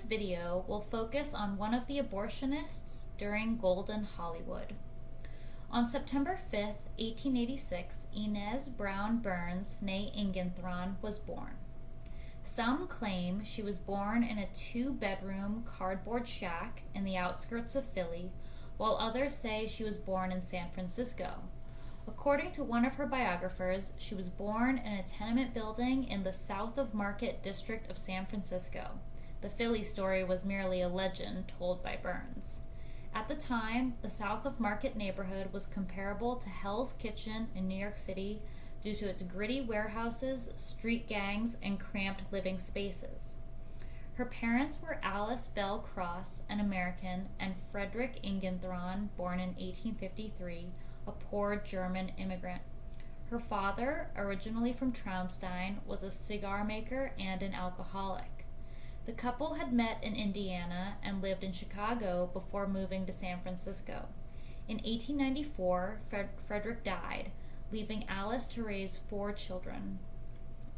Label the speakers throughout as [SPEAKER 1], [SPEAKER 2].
[SPEAKER 1] video will focus on one of the abortionists during Golden Hollywood. On September 5th, 1886, Inez Brown Burns, née Ingenthron, was born. Some claim she was born in a 2-bedroom cardboard shack in the outskirts of Philly, while others say she was born in San Francisco. According to one of her biographers, she was born in a tenement building in the South of Market district of San Francisco. The Philly story was merely a legend told by Burns. At the time, the South of Market neighborhood was comparable to Hell's Kitchen in New York City due to its gritty warehouses, street gangs, and cramped living spaces. Her parents were Alice Bell Cross, an American, and Frederick Ingenthron, born in 1853, a poor German immigrant. Her father, originally from Traunstein, was a cigar maker and an alcoholic. The couple had met in Indiana and lived in Chicago before moving to San Francisco. In 1894, Frederick died, leaving Alice to raise 4 children.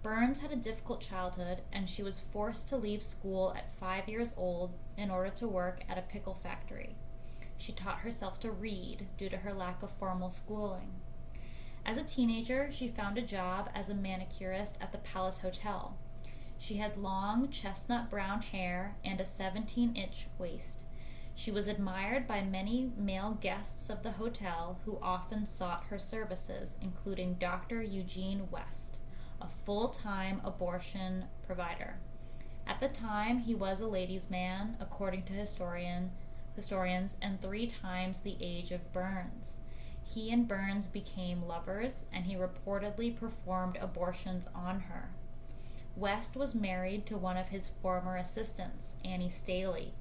[SPEAKER 1] Burns had a difficult childhood, and she was forced to leave school at 5 years old in order to work at a pickle factory. She taught herself to read due to her lack of formal schooling. As a teenager, she found a job as a manicurist at the Palace Hotel. She had long, chestnut brown hair and a 17-inch waist. She was admired by many male guests of the hotel who often sought her services, including Dr. Eugene West, a full-time abortion provider. At the time, he was a ladies' man, according to historians, and 3 times the age of Burns. He and Burns became lovers, and he reportedly performed abortions on her. West was married to one of his former assistants, Annie Staley.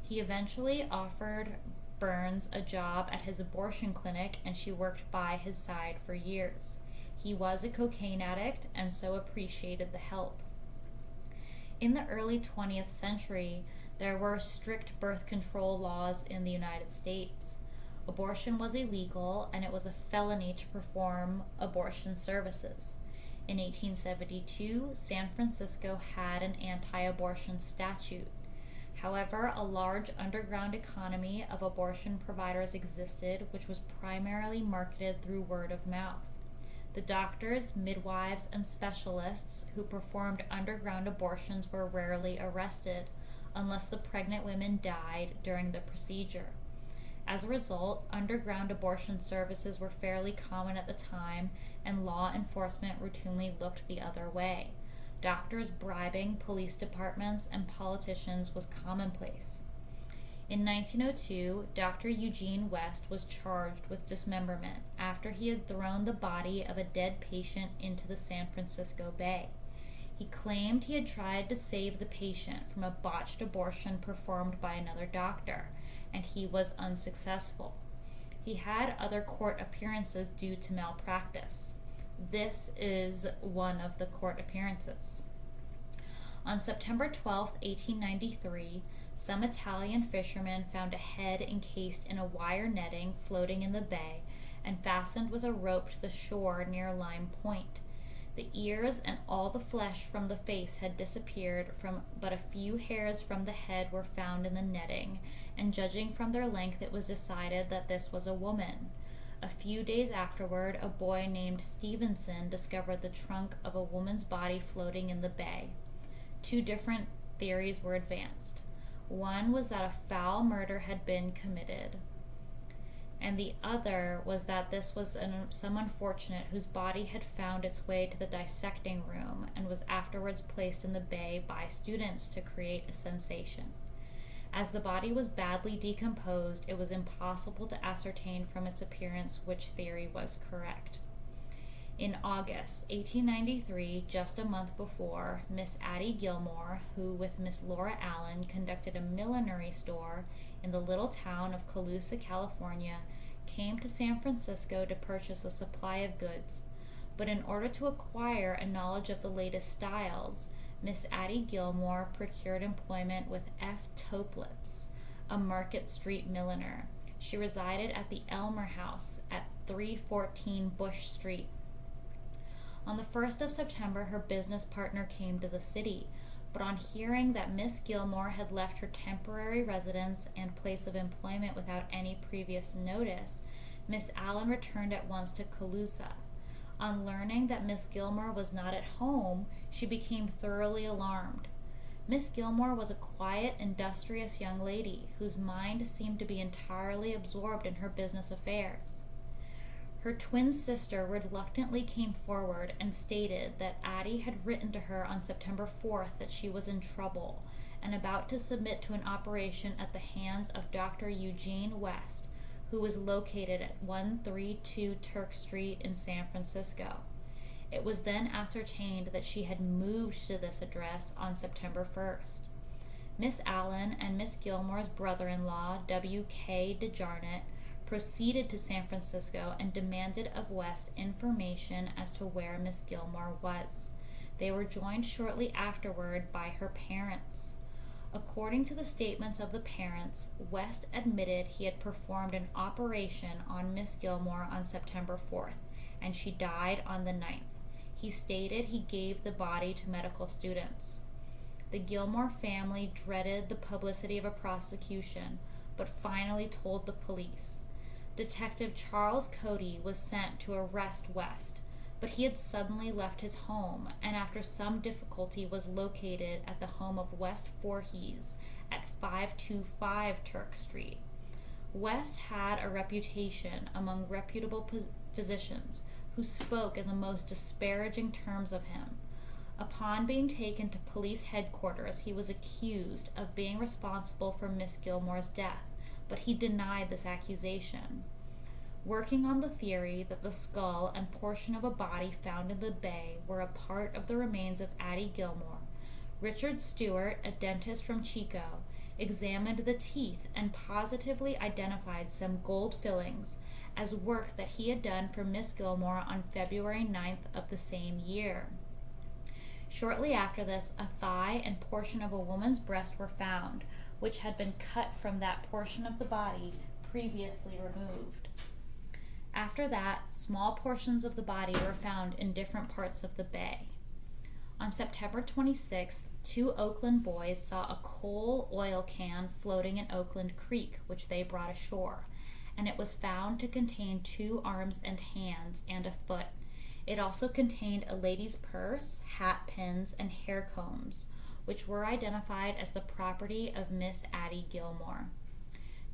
[SPEAKER 1] He eventually offered Burns a job at his abortion clinic, and she worked by his side for years. He was a cocaine addict and so appreciated the help. In the early 20th century, there were strict birth control laws in the United States. Abortion was illegal, and it was a felony to perform abortion services. In 1872, San Francisco had an anti-abortion statute. However, a large underground economy of abortion providers existed, which was primarily marketed through word of mouth. The doctors, midwives, and specialists who performed underground abortions were rarely arrested, unless the pregnant women died during the procedure. As a result, underground abortion services were fairly common at the time, and law enforcement routinely looked the other way. Doctors bribing police departments and politicians was commonplace. In 1902, Dr. Eugene West was charged with dismemberment after he had thrown the body of a dead patient into the San Francisco Bay. He claimed he had tried to save the patient from a botched abortion performed by another doctor, and he was unsuccessful. He had other court appearances due to malpractice. This is one of the court appearances. On September 12, 1893, some Italian fishermen found a head encased in a wire netting floating in the bay and fastened with a rope to the shore near Lime Point. The ears and all the flesh from the face had disappeared, but a few hairs from the head were found in the netting, and judging from their length it was decided that this was a woman. A few days afterward, a boy named Stevenson discovered the trunk of a woman's body floating in the bay. 2 different theories were advanced. One was that a foul murder had been committed, and the other was that this was some unfortunate whose body had found its way to the dissecting room and was afterwards placed in the bay by students to create a sensation. As the body was badly decomposed, it was impossible to ascertain from its appearance which theory was correct. In August 1893, just a month before, Miss Addie Gilmore, who with Miss Laura Allen conducted a millinery store in the little town of Colusa, California, came to San Francisco to purchase a supply of goods. But in order to acquire a knowledge of the latest styles, Miss Addie Gilmore procured employment with F. Toplitz, a Market Street milliner. She resided at the Elmer House at 314 Bush Street. On the 1st of September, her business partner came to the city. but on hearing that Miss Gilmore had left her temporary residence and place of employment without any previous notice, Miss Allen returned at once to Colusa. On learning that Miss Gilmore was not at home, she became thoroughly alarmed. Miss Gilmore was a quiet, industrious young lady whose mind seemed to be entirely absorbed in her business affairs. Her twin sister reluctantly came forward and stated that Addie had written to her on September 4th that she was in trouble and about to submit to an operation at the hands of Dr. Eugene West, who was located at 132 Turk Street in San Francisco. It was then ascertained that she had moved to this address on September 1st. Miss Allen and Miss Gilmore's brother-in-law, W.K. DeJarnett, proceeded to San Francisco and demanded of West information as to where Miss Gilmore was. They were joined shortly afterward by her parents. According to the statements of the parents, West admitted he had performed an operation on Miss Gilmore on September 4th, and she died on the 9th. He stated he gave the body to medical students. The Gilmore family dreaded the publicity of a prosecution, but finally told the police. Detective Charles Cody was sent to arrest West, but he had suddenly left his home and after some difficulty was located at the home of West Voorhees at 525 Turk Street. West had a reputation among reputable physicians who spoke in the most disparaging terms of him. Upon being taken to police headquarters, he was accused of being responsible for Miss Gilmore's death, but he denied this accusation. Working on the theory that the skull and portion of a body found in the bay were a part of the remains of Addie Gilmore, Richard Stewart, a dentist from Chico, examined the teeth and positively identified some gold fillings as work that he had done for Miss Gilmore on February 9th of the same year. Shortly after this, a thigh and portion of a woman's breast were found, which had been cut from that portion of the body previously removed. After that, small portions of the body were found in different parts of the bay. On September 26th, 2 Oakland boys saw a coal oil can floating in Oakland Creek, which they brought ashore, and it was found to contain 2 arms and hands and a foot. It also contained a lady's purse, hat pins, and hair combs, which were identified as the property of Miss Addie Gilmore.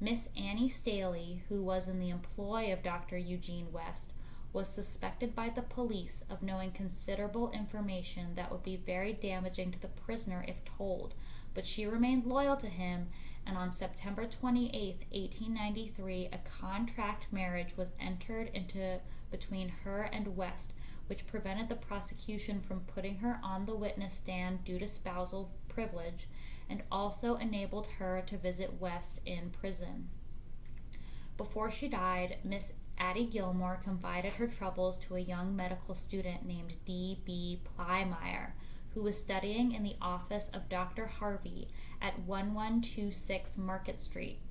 [SPEAKER 1] Miss Annie Staley, who was in the employ of Dr. Eugene West, was suspected by the police of knowing considerable information that would be very damaging to the prisoner if told, but she remained loyal to him, and on September 28, 1893, a contract marriage was entered into between her and West, which prevented the prosecution from putting her on the witness stand due to spousal privilege, and also enabled her to visit West in prison. Before she died, Miss Addie Gilmore confided her troubles to a young medical student named D.B. Plymire, who was studying in the office of Dr. Harvey at 1126 Market Street.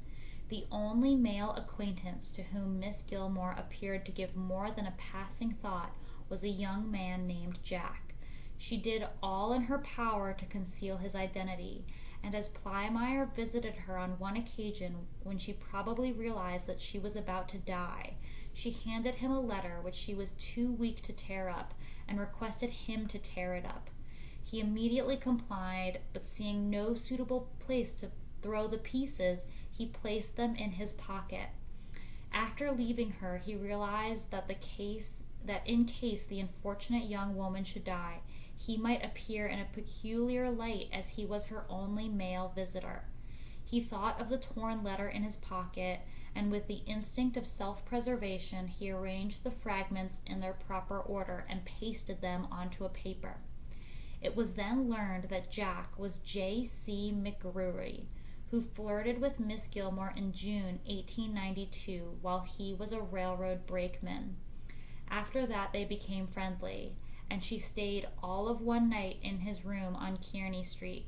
[SPEAKER 1] The only male acquaintance to whom Miss Gilmore appeared to give more than a passing thought was a young man named Jack. She did all in her power to conceal his identity, and as Plymire visited her on one occasion when she probably realized that she was about to die, she handed him a letter which she was too weak to tear up and requested him to tear it up. He immediately complied, but seeing no suitable place to throw the pieces, he placed them in his pocket. After leaving her, he realized that in case the unfortunate young woman should die, he might appear in a peculiar light as he was her only male visitor. He thought of the torn letter in his pocket, and with the instinct of self-preservation, he arranged the fragments in their proper order and pasted them onto a paper. It was then learned that Jack was J.C. McGrury, who flirted with Miss Gilmore in June 1892 while he was a railroad brakeman. After that, they became friendly, and she stayed all of one night in his room on Kearney Street.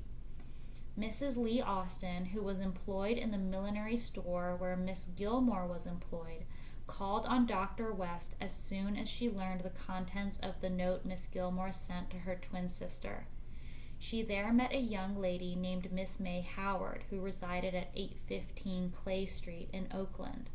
[SPEAKER 1] Mrs. Lee Austin, who was employed in the millinery store where Miss Gilmore was employed, called on Dr. West as soon as she learned the contents of the note Miss Gilmore sent to her twin sister. She there met a young lady named Miss May Howard, who resided at 815 Clay Street in Oakland.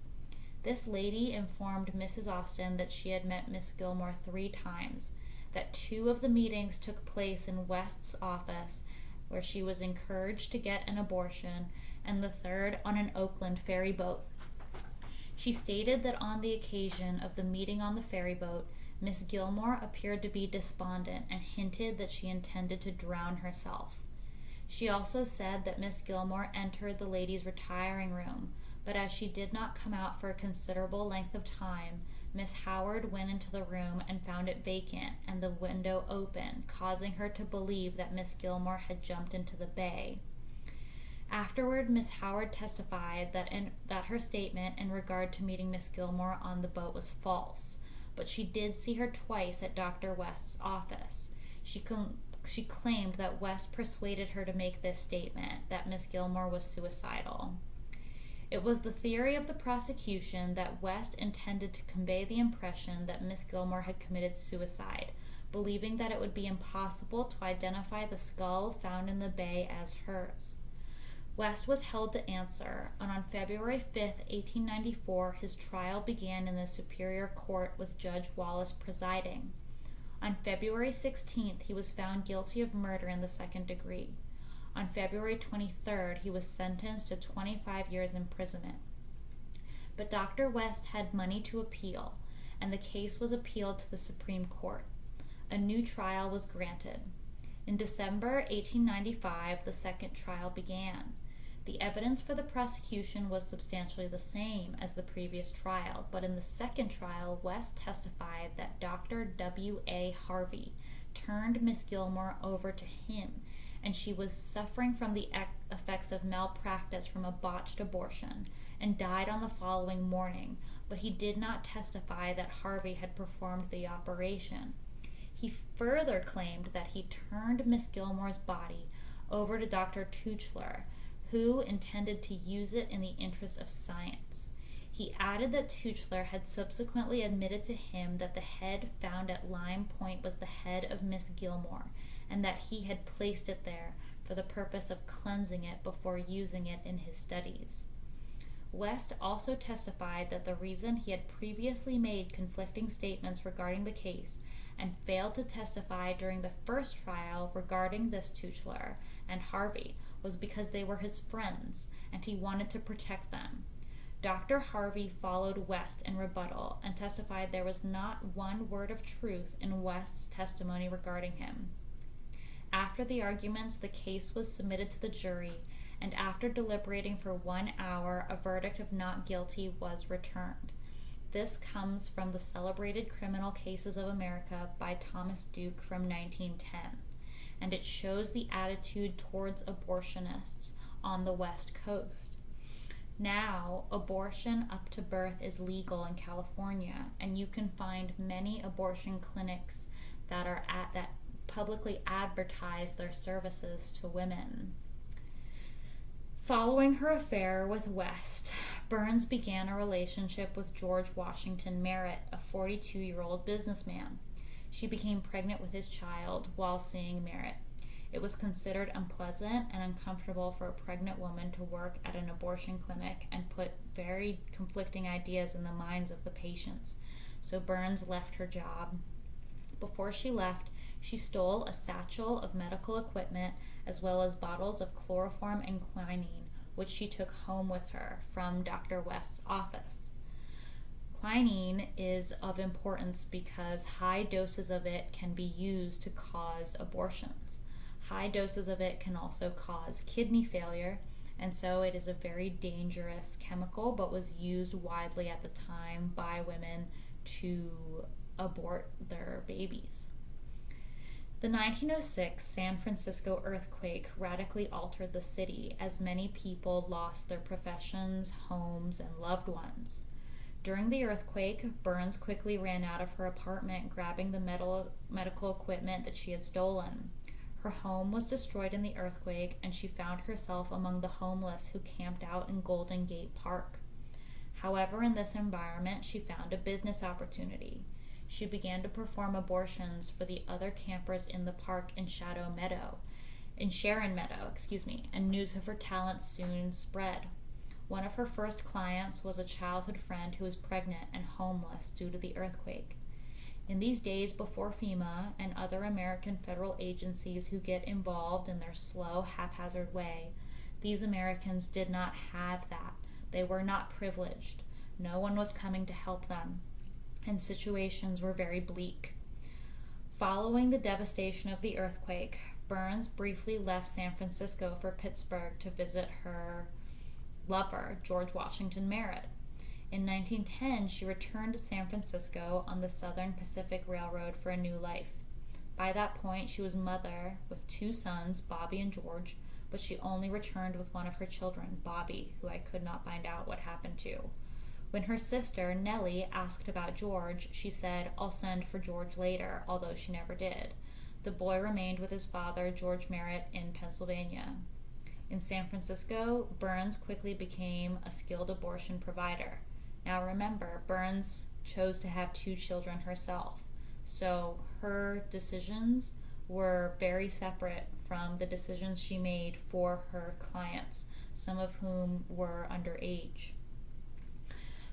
[SPEAKER 1] This lady informed Mrs. Austen that she had met Miss Gilmore 3 times, that 2 of the meetings took place in West's office, where she was encouraged to get an abortion, and the 3rd on an Oakland ferry boat. She stated that on the occasion of the meeting on the ferry boat, Miss Gilmore appeared to be despondent and hinted that she intended to drown herself. She also said that Miss Gilmore entered the ladies' retiring room, but as she did not come out for a considerable length of time, Miss Howard went into the room and found it vacant and the window open, causing her to believe that Miss Gilmore had jumped into the bay. Afterward, Miss Howard testified that her statement in regard to meeting Miss Gilmore on the boat was false, but she did see her twice at Dr. West's office. She claimed that West persuaded her to make this statement, that Miss Gilmore was suicidal. It was the theory of the prosecution that West intended to convey the impression that Miss Gilmore had committed suicide, believing that it would be impossible to identify the skull found in the bay as hers. West was held to answer, and on February 5, 1894, his trial began in the Superior Court with Judge Wallace presiding. On February 16th, he was found guilty of murder in the 2nd degree. On February 23rd, he was sentenced to 25 years imprisonment. But Dr. West had money to appeal, and the case was appealed to the Supreme Court. A new trial was granted. In December 1895, the second trial began. The evidence for the prosecution was substantially the same as the previous trial, but in the second trial, West testified that Dr. W.A. Harvey turned Miss Gilmore over to him, and she was suffering from the effects of malpractice from a botched abortion and died on the following morning, but he did not testify that Harvey had performed the operation. He further claimed that he turned Miss Gilmore's body over to Dr. Tuchler, who intended to use it in the interest of science. He added that Tuchler had subsequently admitted to him that the head found at Lime Point was the head of Miss Gilmore, and that he had placed it there for the purpose of cleansing it before using it in his studies. West also testified that the reason he had previously made conflicting statements regarding the case and failed to testify during the first trial regarding this Tuchler and Harvey was because they were his friends and he wanted to protect them. Dr. Harvey followed West in rebuttal and testified there was not one word of truth in West's testimony regarding him. After the arguments, the case was submitted to the jury, and after deliberating for 1 hour, a verdict of not guilty was returned. This comes from the celebrated Criminal Cases of America by Thomas Duke from 1910, and it shows the attitude towards abortionists on the West Coast. Now, abortion up to birth is legal in California, and you can find many abortion clinics that publicly advertise their services to women. Following her affair with West, Burns began a relationship with George Washington Merritt, a 42-year-old businessman. She became pregnant with his child while seeing Merritt. It was considered unpleasant and uncomfortable for a pregnant woman to work at an abortion clinic and put very conflicting ideas in the minds of the patients, so Burns left her job. Before she left, she stole a satchel of medical equipment as well as bottles of chloroform and quinine, which she took home with her from Dr. West's office. Quinine is of importance because high doses of it can be used to cause abortions. High doses of it can also cause kidney failure, and so it is a very dangerous chemical, but was used widely at the time by women to abort their babies. The 1906 San Francisco earthquake radically altered the city as many people lost their professions, homes, and loved ones. During the earthquake, Burns quickly ran out of her apartment, grabbing the medical equipment that she had stolen. Her home was destroyed in the earthquake, and she found herself among the homeless who camped out in Golden Gate Park. However, in this environment, she found a business opportunity. She began to perform abortions for the other campers in the park in Shadow Meadow, in Sharon Meadow, and news of her talent soon spread. One of her first clients was a childhood friend who was pregnant and homeless due to the earthquake. In these days before FEMA and other American federal agencies who get involved in their slow, haphazard way, these Americans did not have that. They were not privileged. No one was coming to help them, and situations were very bleak. Following the devastation of the earthquake, Burns briefly left San Francisco for Pittsburgh to visit her lover, George Washington Merritt. In 1910, she returned to San Francisco on the Southern Pacific Railroad for a new life. By that point, she was mother with 2 sons, Bobby and George, but she only returned with one of her children, Bobby, who I could not find out what happened to. When her sister, Nellie, asked about George, she said, "I'll send for George later," although she never did. The boy remained with his father, George Merritt, in Pennsylvania. In San Francisco, Burns quickly became a skilled abortion provider. Now remember, Burns chose to have 2 children herself, so her decisions were very separate from the decisions she made for her clients, some of whom were underage.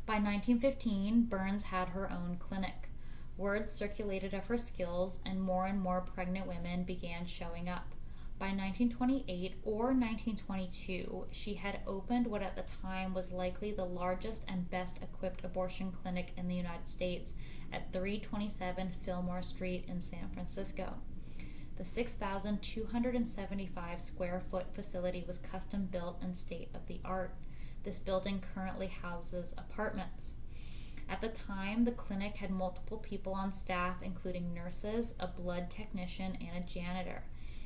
[SPEAKER 1] By 1915, Burns had her own clinic. Word circulated of her skills, and more pregnant women began showing up. By 1928 or 1922, she had opened what at the time was likely the largest and best equipped abortion clinic in the United States at 327 Fillmore Street in San Francisco. The 6,275 square foot facility was custom built and state of the art. This building currently houses apartments. At the time, the clinic had multiple people on staff, including nurses, a blood technician, and a janitor.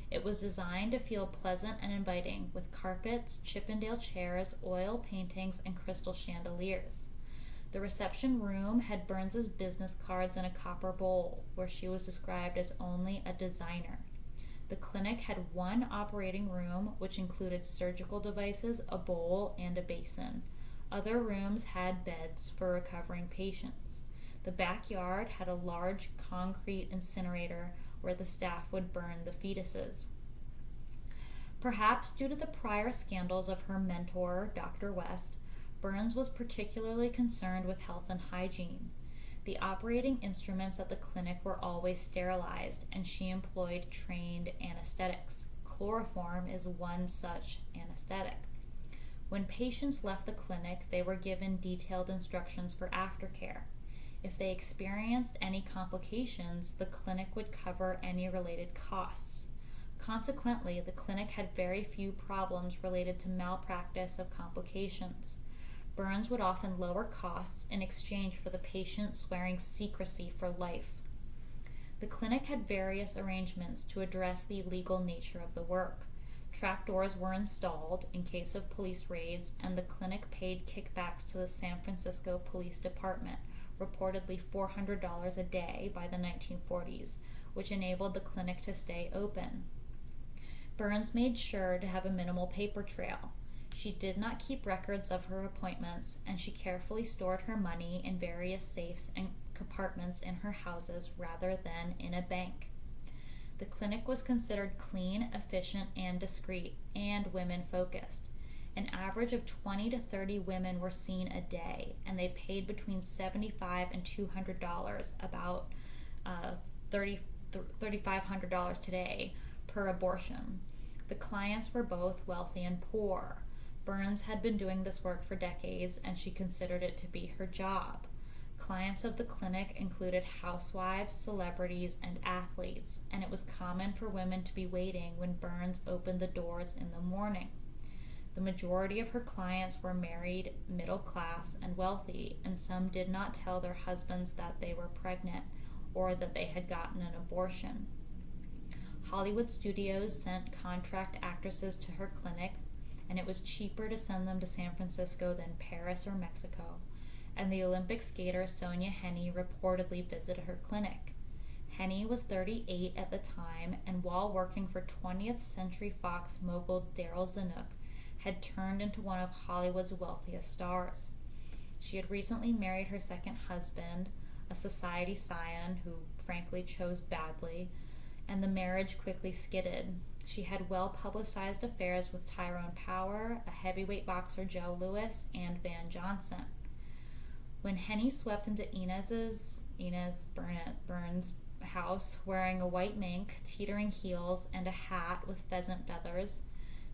[SPEAKER 1] It was designed to feel pleasant and inviting, with carpets, Chippendale chairs, oil paintings, and crystal chandeliers. The reception room had Burns's business cards in a copper bowl, where she was described as only a designer. The clinic had one operating room, which included surgical devices, a bowl, and a basin. Other rooms had beds for recovering patients. The backyard had a large concrete incinerator where the staff would burn the fetuses. Perhaps due to the prior scandals of her mentor, Dr. West, Burns was particularly concerned with health and hygiene. The operating instruments at the clinic were always sterilized, and she employed trained anesthetics. Chloroform is one such anesthetic. When patients left the clinic, they were given detailed instructions for aftercare. If they experienced any complications, the clinic would cover any related costs. Consequently, the clinic had very few problems related to malpractice of complications. Burns would often lower costs in exchange for the patient swearing secrecy for life. The clinic had various arrangements to address the illegal nature of the work. Trapdoors were installed in case of police raids, and the clinic paid kickbacks to the San Francisco Police Department, reportedly $400 a day by the 1940s, which enabled the clinic to stay open. Burns made sure to have a minimal paper trail. She did not keep records of her appointments, and she carefully stored her money in various safes and compartments in her houses rather than in a bank. The clinic was considered clean, efficient, and discreet, and women-focused. An average of 20 to 30 women were seen a day, and they paid between $75 and $200, about $3,500 today, per abortion. The clients were both wealthy and poor. Burns had been doing this work for decades, and she considered it to be her job. Clients of the clinic included housewives, celebrities, and athletes, and it was common for women to be waiting when Burns opened the doors in the morning. The majority of her clients were married, middle class, and wealthy, and some did not tell their husbands that they were pregnant or that they had gotten an abortion. Hollywood studios sent contract actresses to her clinic, and it was cheaper to send them to San Francisco than Paris or Mexico, and the Olympic skater Sonia Henney reportedly visited her clinic. Henney was 38 at the time, and while working for 20th Century Fox mogul Daryl Zanuck, had turned into one of Hollywood's wealthiest stars. She had recently married her second husband, a society scion who frankly chose badly, and the marriage quickly skidded. She had well-publicized affairs with Tyrone Power, a heavyweight boxer Joe Louis, and Van Johnson. When Henny swept into Inez Burns' house wearing a white mink, teetering heels, and a hat with pheasant feathers,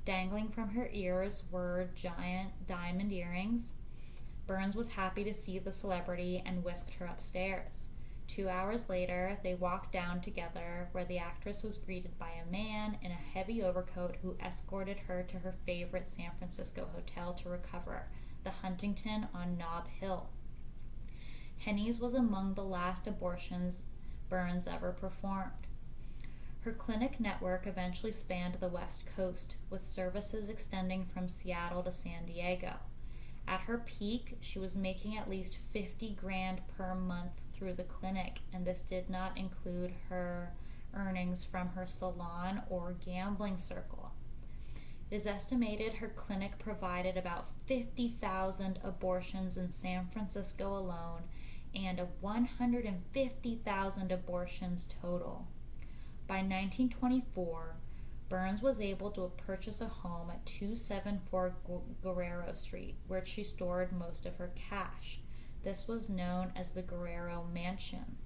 [SPEAKER 1] dangling from her ears were giant diamond earrings, Burns was happy to see the celebrity and whisked her upstairs. 2 hours later, they walked down together, where the actress was greeted by a man in a heavy overcoat who escorted her to her favorite San Francisco hotel to recover, the Huntington on Nob Hill. Henny's was among the last abortions Burns ever performed. Her clinic network eventually spanned the West Coast, with services extending from Seattle to San Diego. At her peak, she was making at least $50,000 per month through the clinic, and this did not include her earnings from her salon or gambling circle. It is estimated her clinic provided about 50,000 abortions in San Francisco alone, and of 150,000 abortions total. By 1924, Burns was able to purchase a home at 274 Guerrero Street, where she stored most of her cash. This was known as the Guerrero Mansion.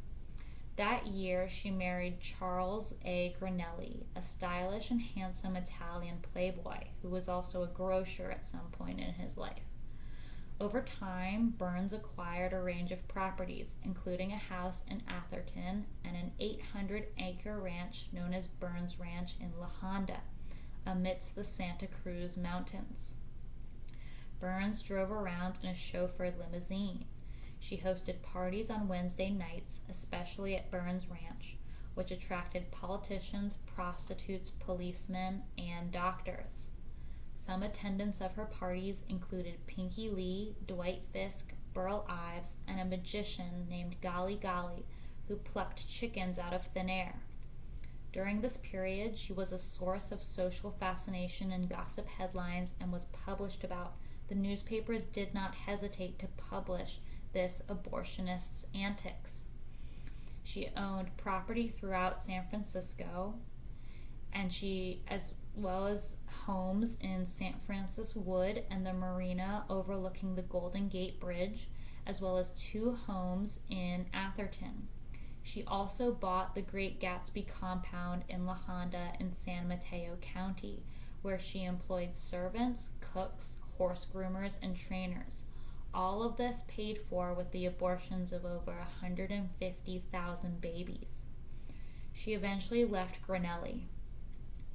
[SPEAKER 1] That year, she married Charles A. Granelli, a stylish and handsome Italian playboy who was also a grocer at some point in his life. Over time, Burns acquired a range of properties, including a house in Atherton and an 800-acre ranch known as Burns Ranch in La Honda, amidst the Santa Cruz Mountains. Burns drove around in a chauffeured limousine. She hosted parties on Wednesday nights, especially at Burns Ranch, which attracted politicians, prostitutes, policemen, and doctors. Some attendants of her parties included Pinky Lee, Dwight Fisk, Burl Ives, and a magician named Golly Golly, who plucked chickens out of thin air. During this period, she was a source of social fascination and gossip headlines and was published about. The newspapers did not hesitate to publish this abortionist's antics. She owned property throughout San Francisco, and she, as well as homes in St. Francis Wood and the marina overlooking the Golden Gate Bridge, as well as 2 homes in Atherton. She also bought the Great Gatsby compound in La Honda in San Mateo County, where she employed servants, cooks, horse groomers, and trainers. All of this paid for with the abortions of over 150,000 babies. She eventually left Granelli.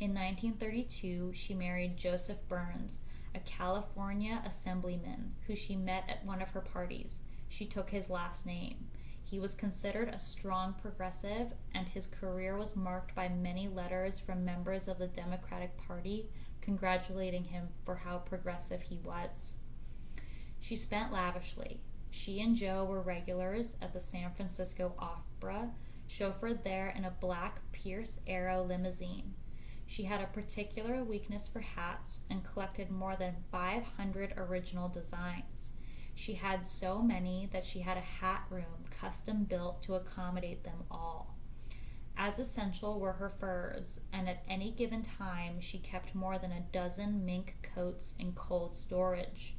[SPEAKER 1] In 1932, she married Joseph Burns, a California assemblyman who she met at one of her parties. She took his last name. He was considered a strong progressive, and his career was marked by many letters from members of the Democratic Party congratulating him for how progressive he was. She spent lavishly. She and Joe were regulars at the San Francisco Opera, chauffeured there in a black Pierce Arrow limousine. She had a particular weakness for hats and collected more than 500 original designs. She had so many that she had a hat room custom built to accommodate them all. As essential were her furs, and at any given time she kept more than a dozen mink coats in cold storage.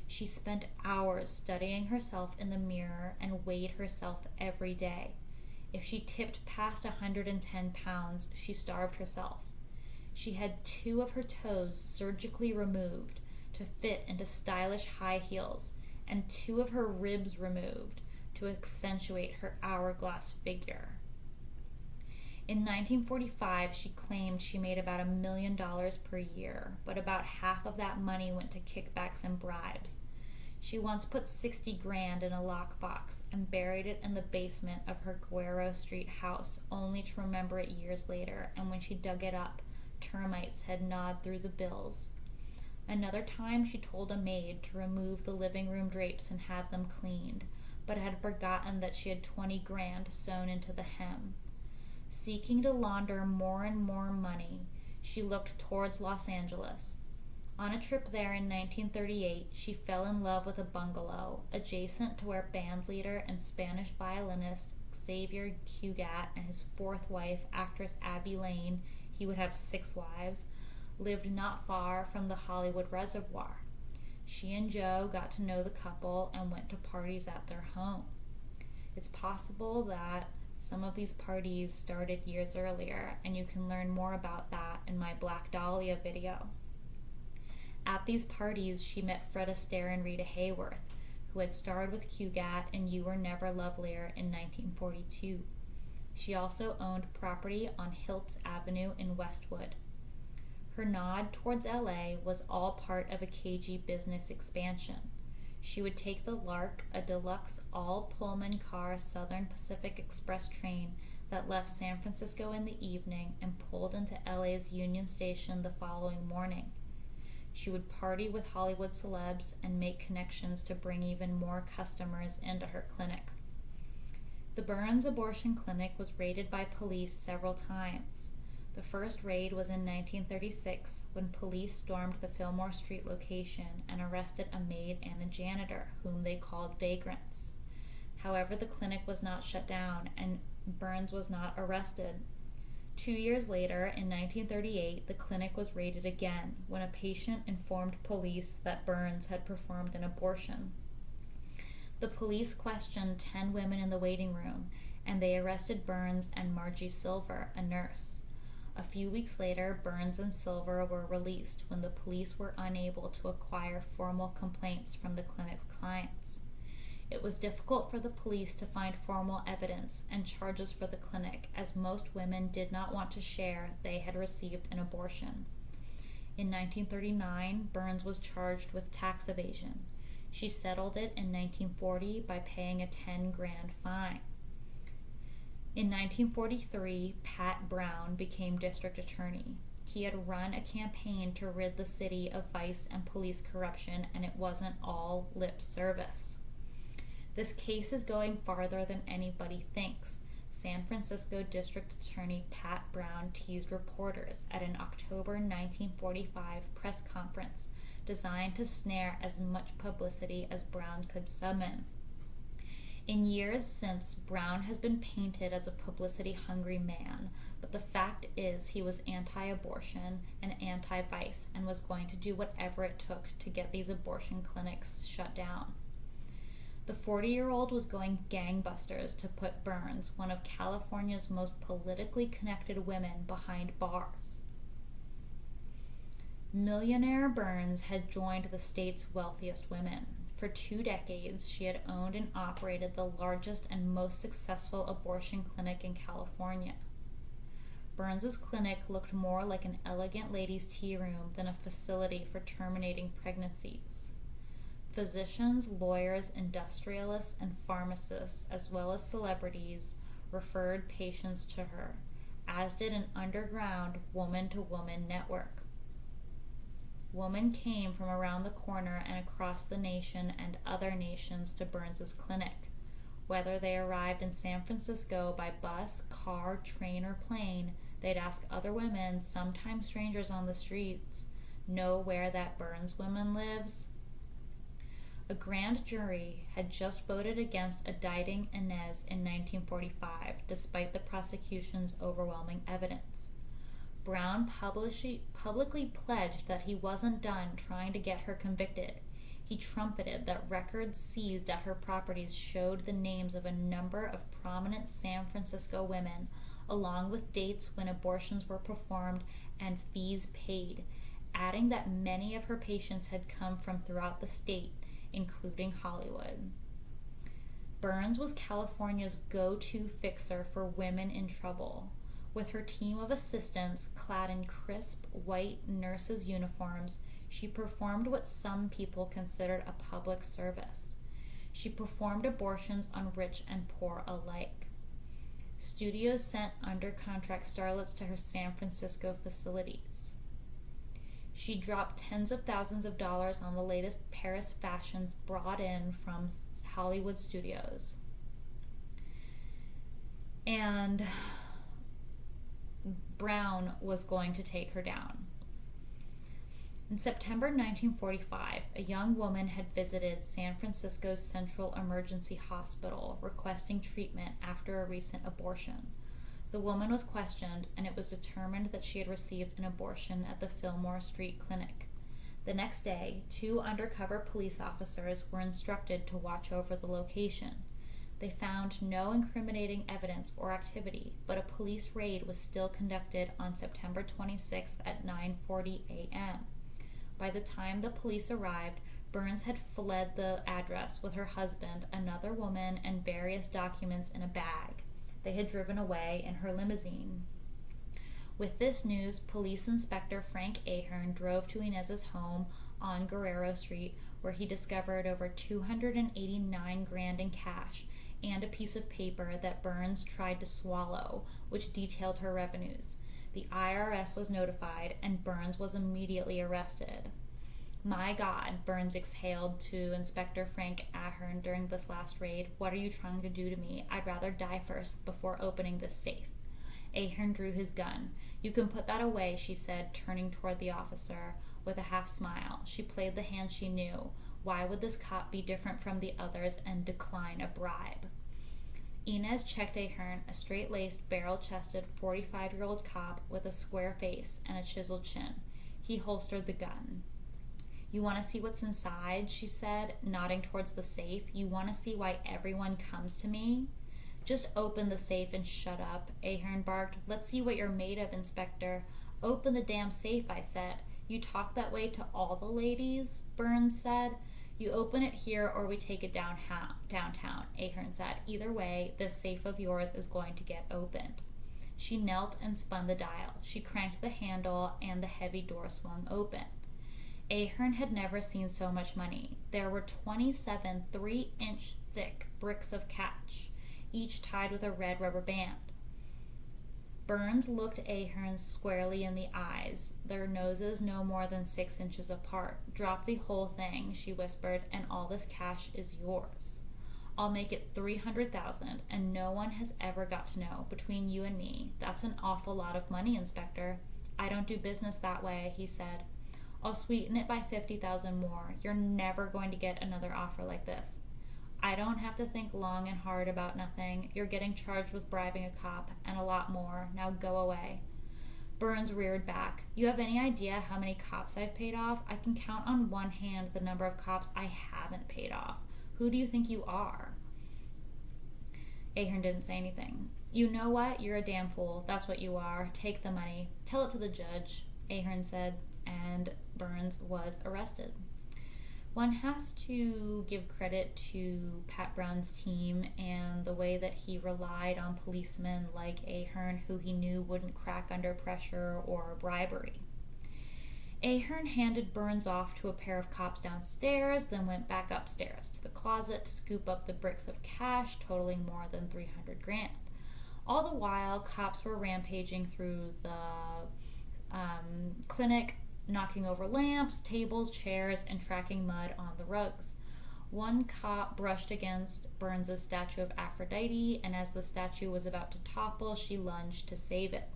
[SPEAKER 1] She spent hours studying herself in the mirror and weighed herself every day. If she tipped past 110 pounds, she starved herself. She had 2 of her toes surgically removed to fit into stylish high heels, and 2 of her ribs removed to accentuate her hourglass figure. In 1945, she claimed she made about $1 million per year, but about half of that money went to kickbacks and bribes. She once put $60,000 in a lockbox and buried it in the basement of her Guerrero Street house, only to remember it years later, and when she dug it up, termites had gnawed through the bills. Another time, she told a maid to remove the living room drapes and have them cleaned, but had forgotten that she had $20,000 sewn into the hem. Seeking to launder more and more money, she looked towards Los Angeles. On a trip there in 1938, she fell in love with a bungalow adjacent to where bandleader and Spanish violinist Xavier Cugat and his 4th wife, actress Abby Lane, he would have 6 wives, lived not far from the Hollywood Reservoir. She and Joe got to know the couple and went to parties at their home. It's possible that some of these parties started years earlier, and you can learn more about that in my Black Dahlia video. At these parties, she met Fred Astaire and Rita Hayworth, who had starred with Cugat in You Were Never Lovelier in 1942. She also owned property on Hiltz Avenue in Westwood. Her nod towards LA was all part of a cagey business expansion. She would take the Lark, a deluxe all-Pullman car Southern Pacific Express train that left San Francisco in the evening and pulled into LA's Union Station the following morning. She would party with Hollywood celebs and make connections to bring even more customers into her clinic. The Burns abortion clinic was raided by police several times. The first raid was in 1936 when police stormed the Fillmore Street location and arrested a maid and a janitor, whom they called vagrants. However, the clinic was not shut down and Burns was not arrested. 2 years later, in 1938, the clinic was raided again when a patient informed police that Burns had performed an abortion. The police questioned 10 women in the waiting room, and they arrested Burns and Margie Silver, a nurse. A few weeks later, Burns and Silver were released when the police were unable to acquire formal complaints from the clinic's clients. It was difficult for the police to find formal evidence and charges for the clinic, as most women did not want to share they had received an abortion. In 1939, Burns was charged with tax evasion. She settled it in 1940 by paying a $10,000 fine. In 1943, Pat Brown became district attorney. He had run a campaign to rid the city of vice and police corruption, and it wasn't all lip service. This case is going farther than anybody thinks. San Francisco District Attorney Pat Brown teased reporters at an October 1945 press conference designed to snare as much publicity as Brown could summon. In years since, Brown has been painted as a publicity-hungry man, but the fact is he was anti-abortion and anti-vice and was going to do whatever it took to get these abortion clinics shut down. The 40-year-old was going gangbusters to put Burns, one of California's most politically connected women, behind bars. Millionaire Burns had joined the state's wealthiest women. For 2 decades, she had owned and operated the largest and most successful abortion clinic in California. Burns's clinic looked more like an elegant ladies' tea room than a facility for terminating pregnancies. Physicians, lawyers, industrialists, and pharmacists, as well as celebrities, referred patients to her, as did an underground woman-to-woman network. Women came from around the corner and across the nation and other nations to Burns's clinic. Whether they arrived in San Francisco by bus, car, train, or plane, they'd ask other women, sometimes strangers on the streets, know where that Burns woman lives? A grand jury had just voted against indicting Inez in 1945, despite the prosecution's overwhelming evidence. Brown publicly pledged that he wasn't done trying to get her convicted. He trumpeted that records seized at her properties showed the names of a number of prominent San Francisco women, along with dates when abortions were performed and fees paid, adding that many of her patients had come from throughout the state, including Hollywood. Burns was California's go-to fixer for women in trouble. With her team of assistants clad in crisp white nurses' uniforms, she performed what some people considered a public service. She performed abortions on rich and poor alike. Studios sent under-contract starlets to her San Francisco facilities. She dropped tens of thousands of dollars on the latest Paris fashions brought in from Hollywood studios. And Brown was going to take her down. In September 1945, a young woman had visited San Francisco's Central Emergency Hospital requesting treatment after a recent abortion. The woman was questioned, and it was determined that she had received an abortion at the Fillmore Street clinic. The next day, 2 undercover police officers were instructed to watch over the location. They found no incriminating evidence or activity, but a police raid was still conducted on September 26th at 9:40 a.m. By the time the police arrived, Burns had fled the address with her husband, another woman, and various documents in a bag. They had driven away in her limousine. With this news, Police Inspector Frank Ahern drove to Inez's home on Guerrero Street, where he discovered over $289,000 in cash and a piece of paper that Burns tried to swallow, which detailed her revenues. The IRS was notified, and Burns was immediately arrested. "My God," Burns exhaled to Inspector Frank Ahern during this last raid. "What are you trying to do to me? I'd rather die first before opening this safe." Ahern drew his gun. "You can put that away," she said, turning toward the officer with a half smile. She played the hand she knew. Why would this cop be different from the others and decline a bribe? Inez checked Ahern, a straight-laced, barrel-chested 45-year-old cop with a square face and a chiseled chin. He holstered the gun. "You want to see what's inside?" she said, nodding towards the safe. "You want to see why everyone comes to me?" "Just open the safe and shut up," Ahern barked. "Let's see what you're made of, Inspector." "Open the damn safe," I said. "You talk that way to all the ladies?" Burns said. "You open it here or we take it downtown," Ahern said. "Either way, this safe of yours is going to get opened." She knelt and spun the dial. She cranked the handle and the heavy door swung open. Ahern had never seen so much money. There were 27 3-inch thick bricks of cash, each tied with a red rubber band. Burns looked Ahern squarely in the eyes, their noses no more than 6 inches apart. "Drop the whole thing," she whispered, "and all this cash is yours. I'll make it 300,000, and no one has ever got to know. Between you and me, that's an awful lot of money, Inspector." "I don't do business that way," he said. "I'll sweeten it by 50,000 more. You're never going to get another offer like this." "I don't have to think long and hard about nothing. You're getting charged with bribing a cop, and a lot more. Now go away." Burns reared back. "You have any idea how many cops I've paid off? I can count on one hand the number of cops I haven't paid off. Who do you think you are?" Ahern didn't say anything. "You know what? You're a damn fool. That's what you are. Take the money. Tell it to the judge," Ahern said, and Burns was arrested. One has to give credit to Pat Brown's team and the way that he relied on policemen like Ahern, who he knew wouldn't crack under pressure or bribery. Ahern handed Burns off to a pair of cops downstairs, then went back upstairs to the closet to scoop up the bricks of cash totaling more than 300,000. All the while, cops were rampaging through the clinic, knocking over lamps, tables, chairs, and tracking mud on the rugs. One cop brushed against Burns's statue of Aphrodite, and as the statue was about to topple, she lunged to save it.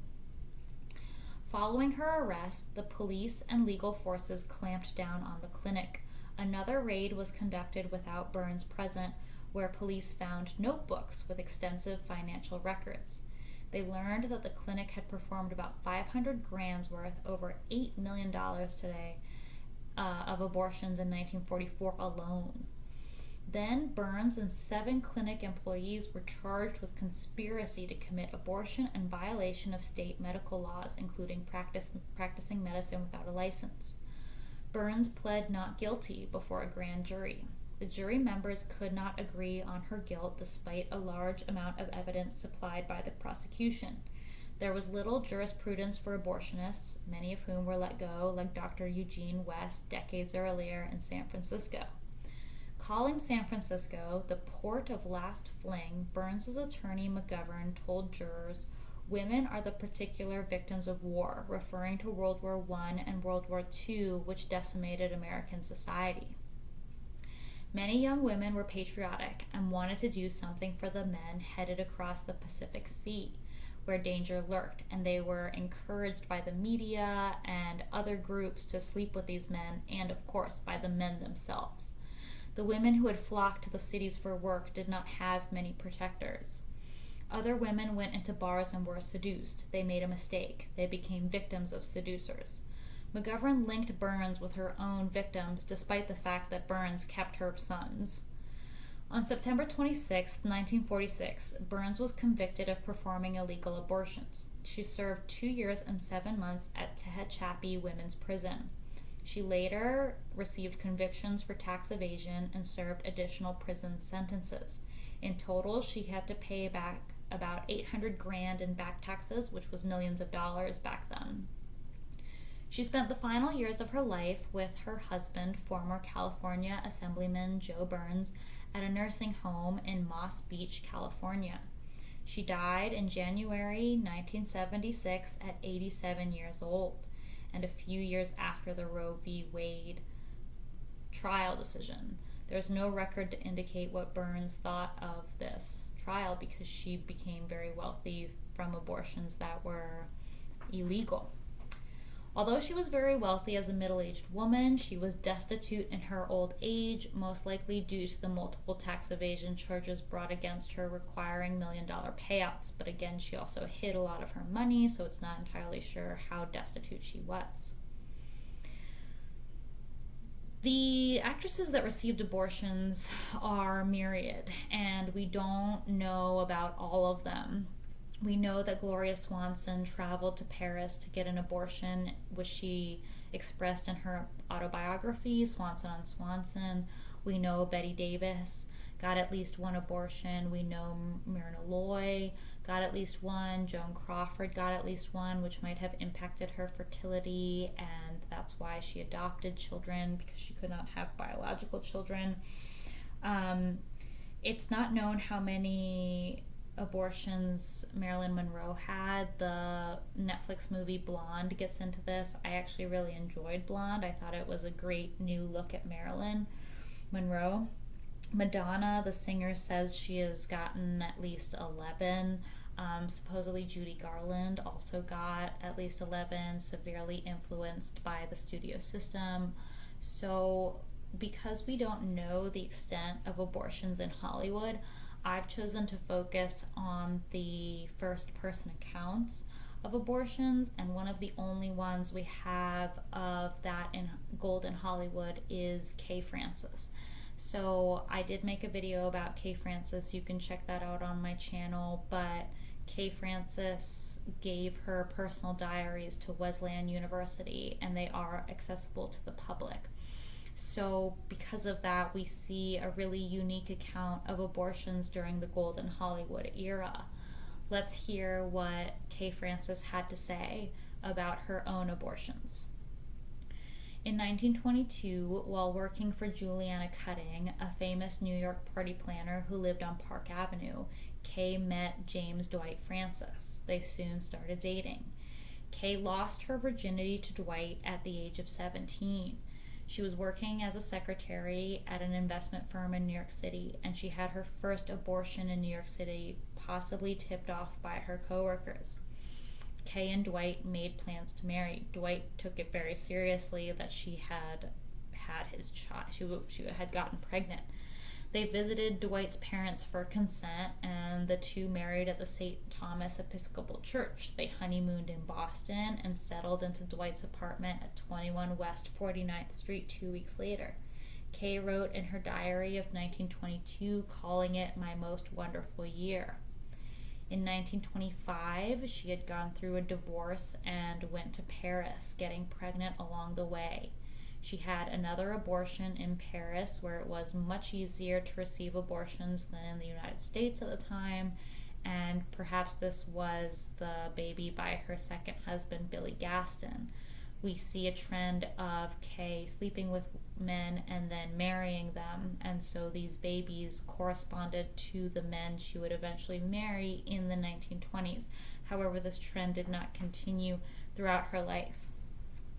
[SPEAKER 1] Following her arrest, the police and legal forces clamped down on the clinic. Another raid was conducted without Burns present, where police found notebooks with extensive financial records. They learned that the clinic had performed about 500,000 worth, over $8 million today, of abortions in 1944 alone. Then Burns and 7 clinic employees were charged with conspiracy to commit abortion and violation of state medical laws, including practicing medicine without a license. Burns pled not guilty before a grand jury. The jury members could not agree on her guilt despite a large amount of evidence supplied by the prosecution. There was little jurisprudence for abortionists, many of whom were let go, like Dr. Eugene West decades earlier in San Francisco. Calling San Francisco the port of last fling, Burns's attorney McGovern told jurors, "Women are the particular victims of war," referring to World War I and World War II, which decimated American society. Many young women were patriotic and wanted to do something for the men headed across the Pacific Sea, where danger lurked, and they were encouraged by the media and other groups to sleep with these men, and of course by the men themselves. The women who had flocked to the cities for work did not have many protectors. Other women went into bars and were seduced. They made a mistake. They became victims of seducers. McGovern linked Burns with her own victims, despite the fact that Burns kept her sons. On September 26, 1946, Burns was convicted of performing illegal abortions. She served 2 years and 7 months at Tehachapi Women's Prison. She later received convictions for tax evasion and served additional prison sentences. In total, she had to pay back about $800,000 in back taxes, which was millions of dollars back then. She spent the final years of her life with her husband, former California Assemblyman Joe Burns, at a nursing home in Moss Beach, California. She died in January 1976 at 87 years old, and a few years after the Roe v. Wade trial decision. There's no record to indicate what Burns thought of this trial because she became very wealthy from abortions that were illegal. Although she was very wealthy as a middle-aged woman, she was destitute in her old age, most likely due to the multiple tax evasion charges brought against her requiring million-dollar payouts. But again, she also hid a lot of her money, so it's not entirely sure how destitute she was. The actresses that received abortions are myriad, and we don't know about all of them. We know that Gloria Swanson traveled to Paris to get an abortion, which she expressed in her autobiography, Swanson on Swanson. We know Betty Davis got at least one abortion. We know Myrna Loy got at least one. Joan Crawford got at least one, which might have impacted her fertility, and that's why she adopted children, because she could not have biological children. It's not known how many abortions Marilyn Monroe had. The Netflix movie Blonde gets into this. I actually really enjoyed Blonde. I thought it was a great new look at Marilyn Monroe. Madonna, the singer, says she has gotten at least 11. Supposedly Judy Garland also got at least 11, severely influenced by the studio system. So because we don't know the extent of abortions in Hollywood, I've chosen to focus on the first-person accounts of abortions, and one of the only ones we have of that in Golden Hollywood is Kay Francis. So I did make a video about Kay Francis. You can check that out on my channel, but Kay Francis gave her personal diaries to Wesleyan University, and they are accessible to the public. So because of that, we see a really unique account of abortions during the Golden Hollywood era. Let's hear what Kay Francis had to say about her own abortions. In 1922, while working for Juliana Cutting, a famous New York party planner who lived on Park Avenue, Kay met James Dwight Francis. They soon started dating. Kay lost her virginity to Dwight at the age of 17. She was working as a secretary at an investment firm in New York City, and she had her first abortion in New York City, possibly tipped off by her coworkers. Kay and Dwight made plans to marry. Dwight took it very seriously that she had his child. She had gotten pregnant. They visited Dwight's parents for consent, and the two married at the St. Thomas Episcopal Church. They honeymooned in Boston and settled into Dwight's apartment at 21 West 49th Street 2 weeks later. Kay wrote in her diary of 1922, calling it "my most wonderful year." In 1925, she had gone through a divorce and went to Paris, getting pregnant along the way. She had another abortion in Paris, where it was much easier to receive abortions than in the United States at the time, and perhaps this was the baby by her second husband, Billy Gaston. We see a trend of Kay sleeping with men and then marrying them, and so these babies corresponded to the men she would eventually marry in the 1920s. However, this trend did not continue throughout her life.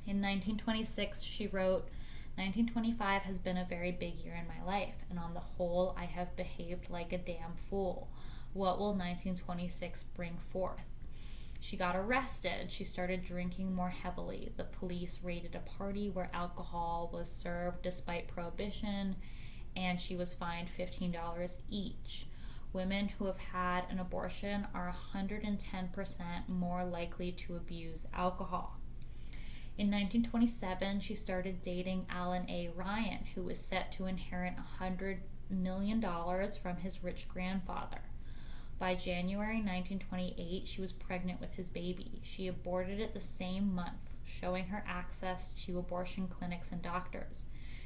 [SPEAKER 1] In 1926, she wrote, "1925 has been a very big year in my life, and on the whole, I have behaved like a damn fool. What will 1926 bring forth?" She got arrested. She started drinking more heavily. The police raided a party where alcohol was served despite prohibition, and she was fined $15 each. women who have had an abortion are 110% more likely to abuse alcohol. In 1927, she started dating Alan A. Ryan, who was set to inherit $100 million from his rich grandfather. By January 1928, she was pregnant with his baby. She aborted it the same month, showing her access to abortion clinics and doctors.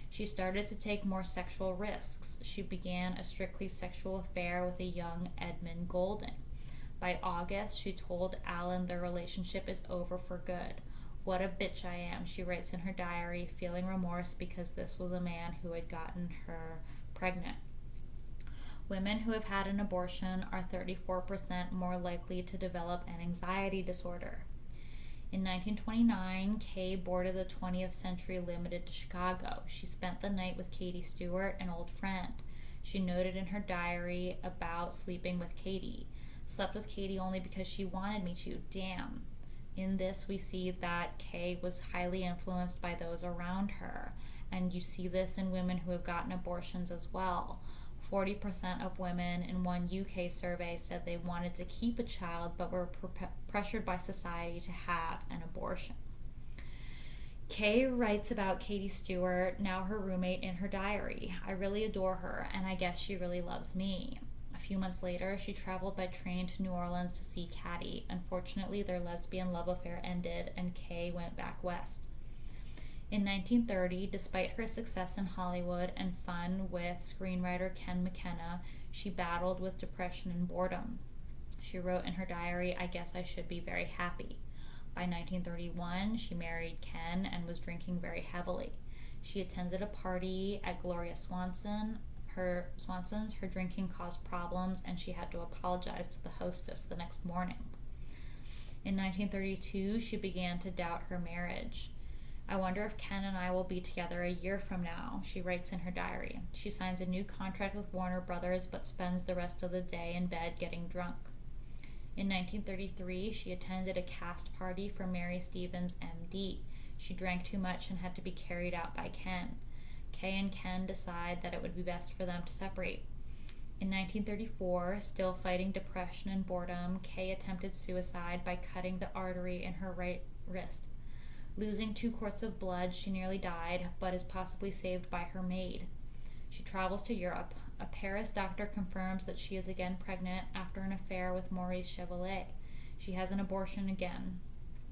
[SPEAKER 1] She started to take more sexual risks. She began a strictly sexual affair with a young Edmund Golding. By August, she told Alan their relationship is over for good. "What a bitch I am," she writes in her diary, feeling remorse because this was a man who had gotten her pregnant. Women who have had an abortion are 34% more likely to develop an anxiety disorder. In 1929, Kay boarded the 20th Century Limited to Chicago. She spent the night with Katie Stewart, an old friend. She noted in her diary about sleeping with Katie. "Slept with Katie only because she wanted me to. Damn." In this, we see that Kay was highly influenced by those around her, and you see this in women who have gotten abortions as well. 40% of women in one UK survey said they wanted to keep a child but were pressured by society to have an abortion. Kay writes about Katie Stewart, now her roommate, in her diary. "I really adore her, and I guess she really loves me." A few months later, she traveled by train to New Orleans to see Caddy. Unfortunately, their lesbian love affair ended, and Kay went back west. In 1930, despite her success in Hollywood and fun with screenwriter Ken McKenna, she battled with depression and boredom. She wrote in her diary, "I guess I should be very happy." By 1931, she married Ken and was drinking very heavily. She attended a party at Gloria Swanson's. Her drinking caused problems, and she had to apologize to the hostess the next morning. In 1932, she began to doubt her marriage. "I wonder if Ken and I will be together a year from now," she writes in her diary. She signs a new contract with Warner Brothers but spends the rest of the day in bed getting drunk. In 1933, she attended a cast party for Mary Stevens, MD. She drank too much and had to be carried out by Ken. Kay and Ken decide that it would be best for them to separate. In 1934, still fighting depression and boredom, Kay attempted suicide by cutting the artery in her right wrist. Losing 2 quarts of blood, she nearly died, but is possibly saved by her maid. She travels to Europe. A Paris doctor confirms that she is again pregnant after an affair with Maurice Chevalier. She has an abortion again.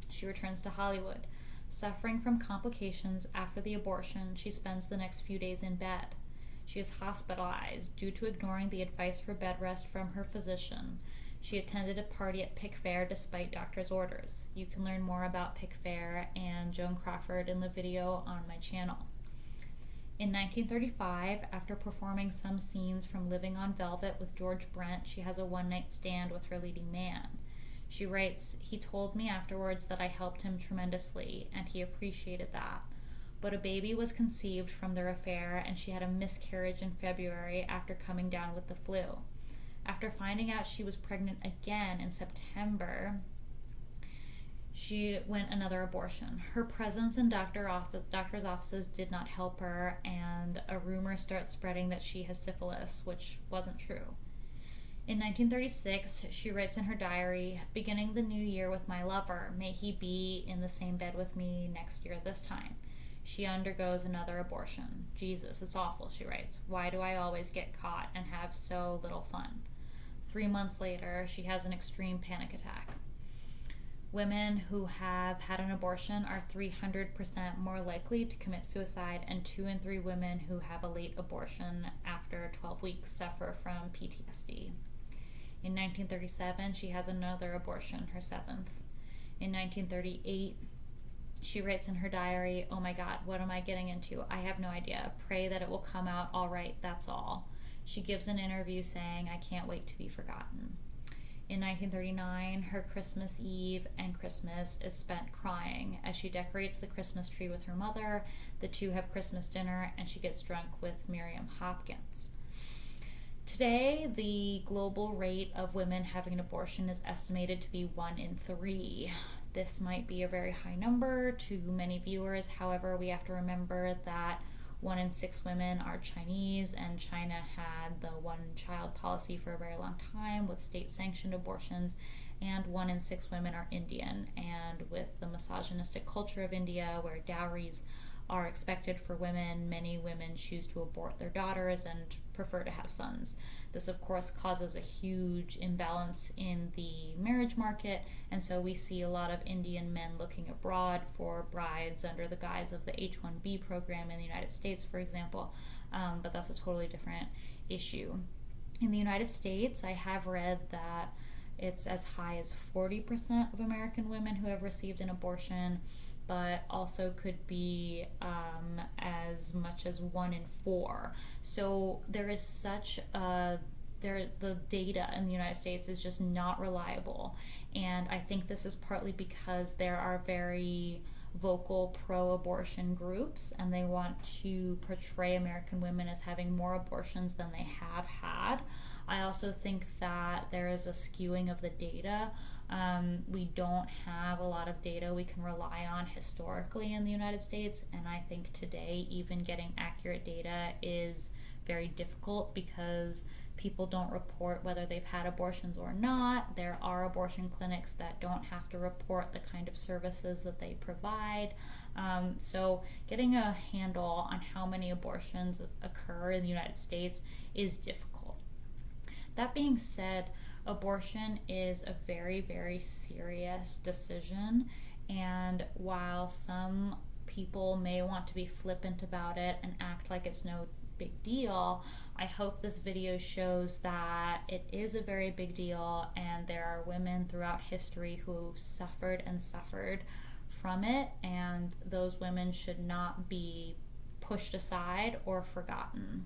[SPEAKER 1] She returns to Hollywood. Suffering from complications after the abortion, she spends the next few days in bed. She is hospitalized due to ignoring the advice for bed rest from her physician. She attended a party at Pick Fair despite doctor's orders. You can learn more about Pick Fair and Joan Crawford in the video on my channel. In 1935, after performing some scenes from Living on Velvet with George Brent, she has a one-night stand with her leading man. She writes, "He told me afterwards that I helped him tremendously, and he appreciated that. But a baby was conceived from their affair, and she had a miscarriage in February after coming down with the flu. After finding out she was pregnant again in September, she went another abortion. Her presence in doctor's offices did not help her, and a rumor starts spreading that she has syphilis, which wasn't true. In 1936, she writes in her diary, "Beginning the new year with my lover, may he be in the same bed with me next year this time." She undergoes another abortion. "Jesus, it's awful," she writes. "Why do I always get caught and have so little fun?" 3 months later, she has an extreme panic attack. Women who have had an abortion are 300% more likely to commit suicide, and 2 in 3 women who have a late abortion after 12 weeks suffer from PTSD. In 1937, she has another abortion, her 7th. In 1938, she writes in her diary, "Oh my God, what am I getting into? I have no idea. Pray that it will come out all right, that's all." She gives an interview saying, "I can't wait to be forgotten." In 1939, her Christmas Eve and Christmas is spent crying. As she decorates the Christmas tree with her mother, the two have Christmas dinner, and she gets drunk with Miriam Hopkins. Today, the global rate of women having an abortion is estimated to be 1 in 3. This might be a very high number to many viewers. However, we have to remember that 1 in 6 women are Chinese, and China had the one-child policy for a very long time with state-sanctioned abortions, and 1 in 6 women are Indian. And with the misogynistic culture of India, where dowries are expected for women, many women choose to abort their daughters and prefer to have sons. This, of course, causes a huge imbalance in the marriage market, and so we see a lot of Indian men looking abroad for brides under the guise of the H-1B program in the United States, for example, but that's a totally different issue. In the United States, I have read that it's as high as 40% of American women who have received an abortion, but also could be as much as 1 in 4. So there is such the data in the United States is just not reliable. And I think this is partly because there are very vocal pro-abortion groups, and they want to portray American women as having more abortions than they have had. I also think that there is a skewing of the data. We don't have a lot of data we can rely on historically in the United States, and I think today even getting accurate data is very difficult because people don't report whether they've had abortions or not. There are abortion clinics that don't have to report the kind of services that they provide. So getting a handle on how many abortions occur in the United States is difficult. That being said, abortion is a very, very serious decision, and while some people may want to be flippant about it and act like it's no big deal, I hope this video shows that it is a very big deal, and there are women throughout history who suffered and suffered from it, and those women should not be pushed aside or forgotten.